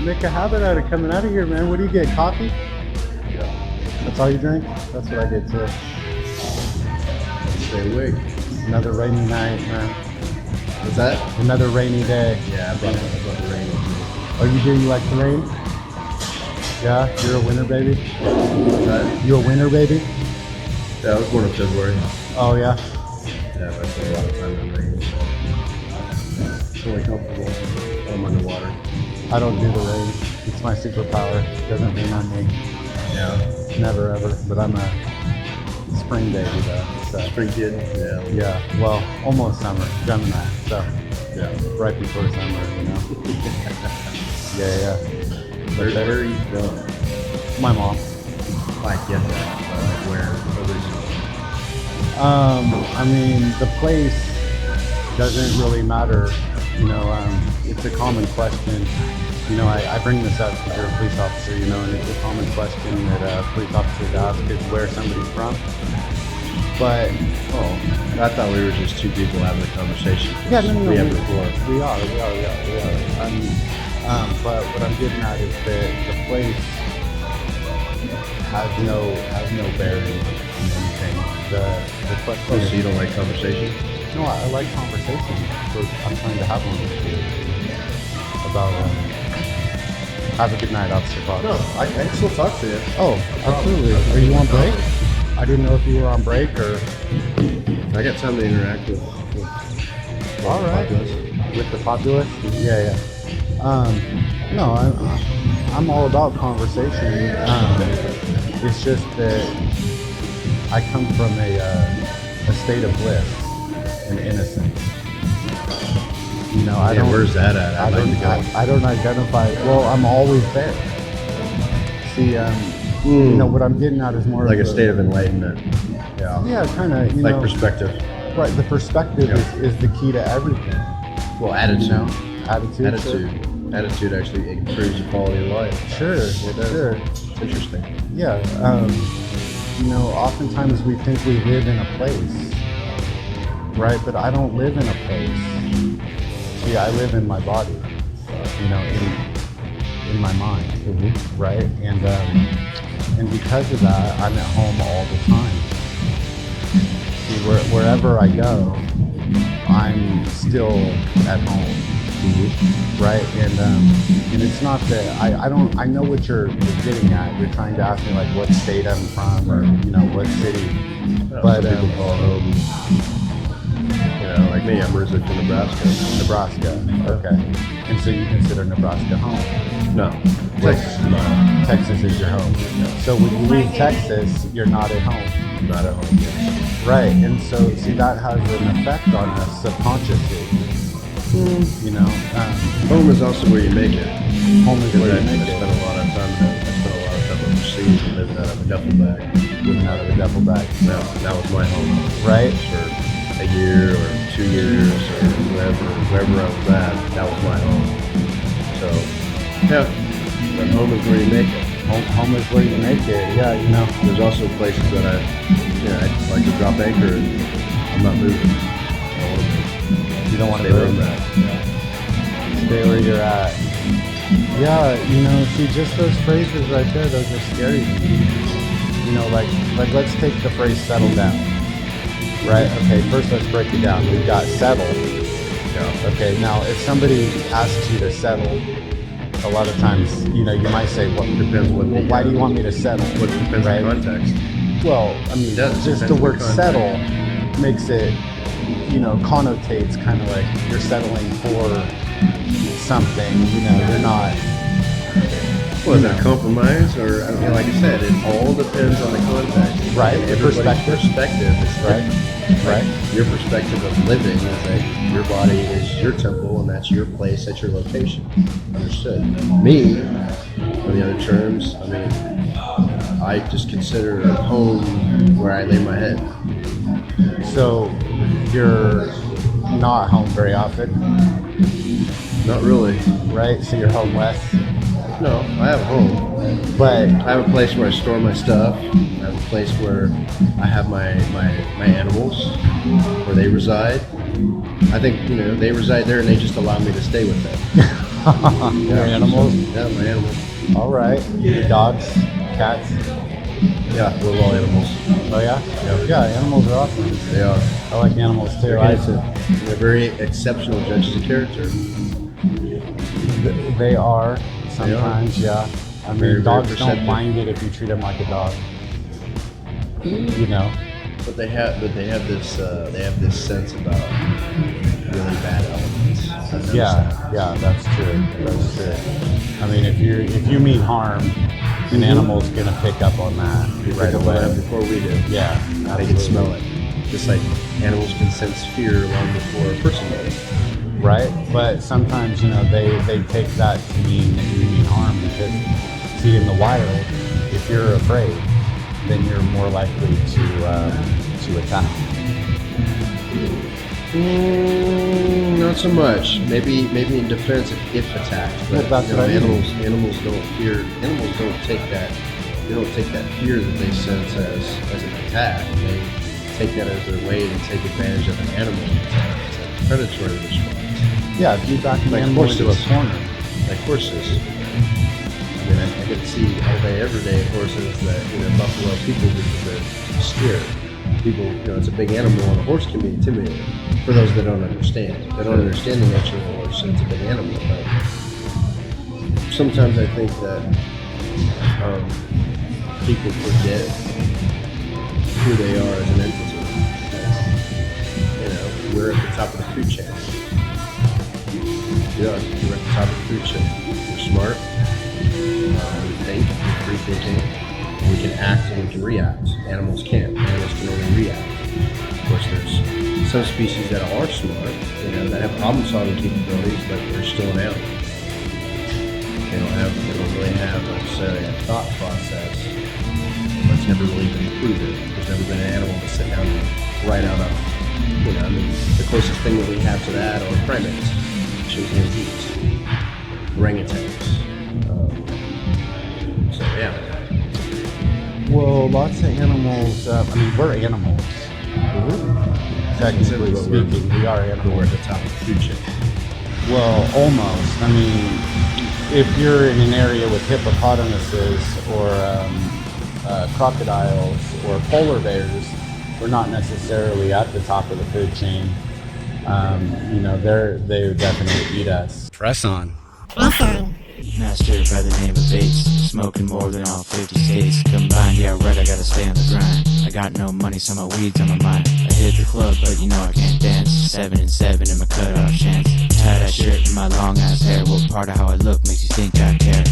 make a habit out of coming out of here, man. What do you get? Coffee? Yeah. That's all you drink? That's what I get too. Stay awake. Another rainy night, man. What's that? Another rainy day. Yeah, I brought the rain. Oh, you do? You like the rain? Yeah? You're a winter baby? What's that? You a winter baby? Yeah, I was born in February. Oh, yeah? Yeah, but I spent a lot of time in the rain, so it's really comfortable. I'm underwater. I don't do the rain. It's my superpower. It doesn't rain on me. Yeah. Never, ever. But I'm a spring baby, though. So. Spring kid? Yeah. Yeah, well, almost summer, Gemini, so Yeah. right before summer, you know. Yeah. Where are you from? My mom. I get that. Where originally? I mean, the place doesn't really matter, you know. It's a common question. You know, I bring this up because you're a police officer, you know, and it's a common question that police officers ask is where somebody's from. But I thought we were just two people having a conversation. yeah, no, We have before. we are. But what I'm getting at is that the place has no bearing on anything. The question Oh, is, so you don't like conversation? no, I like conversation. So I'm trying to have one with you about. Have a good night, Officer Fox. No, I can still talk to you. Oh, absolutely. Are you on break? I didn't know if you were on break or. I got time to interact with All the right. populace. With the populace? Yeah. No, I'm all about conversation. It's just that I come from a state of bliss and innocence. You know, I don't. Where's that at? I'd like to go. I don't identify. Well, I'm always there. See, you know what I'm getting at is more Like of a state of enlightenment. Yeah. Yeah, kind of. You Like know, perspective. right. The perspective Yeah. is the key to everything. Well, attitude. You know, attitude. Sure. Attitude actually improves the quality of life. Sure, It does. sure. It's interesting. Yeah. You know, oftentimes we think we live in a place, right? But I don't live in a place. See, I live in my body, you know, in my mind, right? And because of that, I'm at home all the time. See, wherever I go, I'm still at home, right? And it's not that I know what you're getting at. You're trying to ask me like what state I'm from or you know what city, but Some people call home. You know, like me, I'm originally from Nebraska. Nebraska, okay. And so you consider Nebraska home? No, Texas is not. Texas is your home. So when you leave Texas, you're not at home. Not at home. Right, and so see that has an effect on us subconsciously. You know, Home is also where you make it. home is where I you make spent it. a lot of time overseas and living out of a duffel bag. Living out of a duffel bag, That was my home right? for a year or 2 years or wherever I was at. That was my home. So yeah, but home is where you make it. Home is where you make it. Yeah, you know. There's also places that I like to drop anchor and I'm not moving. I don't want to move. You don't want to Stay where I'm move. at. Yeah. Stay where you're at. Yeah, you know, see, just those phrases right there, those are scary to me. You know, like let's take the phrase settle down. Right? Okay, first let's break it down. We've got settle. Yeah. Okay, now if somebody asks you to settle, a lot of times, you know, you might say, "What Depends what the, why do you want me to settle?" What depends right? on context. Well, I mean, does. just Depends the on word context. settle makes it, you know, connotates kind of like you're settling for something. You know, you're not. Was it a compromise, or I mean, like I said, it all depends on the context, Right, And the everybody's perspective. is Right. different. Right. Your perspective of living is that your body is your temple, and that's your place, that's your location. Understood. Me, on the other terms, I mean, I just consider home where I lay my head. So you're not home very often, Not really. right? So you're home less, No, I have a home. but I have a place where I store my stuff. I have a place where I have my animals, where they reside. I think, they reside there and they just allow me to stay with them. Your animals? Yeah, my animals. All right. Your dogs, cats. Yeah, we're all animals. Oh yeah? Yeah. Yeah, animals are awesome. They are. I like animals too. They're very exceptional judges of character. They are sometimes, yeah. I mean, Very, very dogs don't perceptive. mind it if you treat them like a dog. You know? But they have this sense about really bad elements. I've noticed that. Yeah, that's true. That's true. I mean, if you mean harm, an animal's gonna pick up on that right Pick up on that away. before we do. Yeah, They can smell it. Just like animals can sense fear long before a person does. Right? But sometimes, you know, they take that to mean that you mean harm because, see, in the wild, if you're afraid, then you're more likely to attack. Not so much. Maybe in defense if attacked. But Well, that's what I mean. animals don't fear. Animals don't take that. They don't take that fear that they sense as an attack. They take that as their way to take advantage of an animal. It's a predatory response. Yeah, if you back an Like animal into a horses. corner. Like horses. I mean, I can see all day, every day horses that buffalo people because they're scared. People, it's a big animal, and a horse can be intimidating for those that don't understand. They don't understand the nature of a horse, and it's a big animal. But sometimes I think that people forget who they are as an entity. We're at the top of the food chain. You're at the top of the food chain. We're smart. We think. We're free thinking. We can act and we can react. Animals can't. Animals can only react. Of course, there's some species that are smart, that have problem-solving capabilities, but they're still an animal. They don't really have necessarily a thought process. But it's never really been proven. There's never been an animal to sit down and write out the closest thing that we have to that are primates, chimpanzees, orangutans. So yeah. Well, lots of animals. I mean, we're animals. Technically speaking, we are We're animals. at the top of the food chain. Well, almost. I mean, if you're in an area with hippopotamuses or crocodiles or polar bears, we're not necessarily at the top of the food chain. They definitely eat us. Press on. Master by the name of Bates, smoking more than all 50 states combined. Yeah, right, I gotta stay on the grind. I got no money, so my weed's on my mind. I hit the club, but I can't dance. 7 and 7 in my cutoff chance. Tie that shirt in my long ass hair. What part of how I look makes you think I care?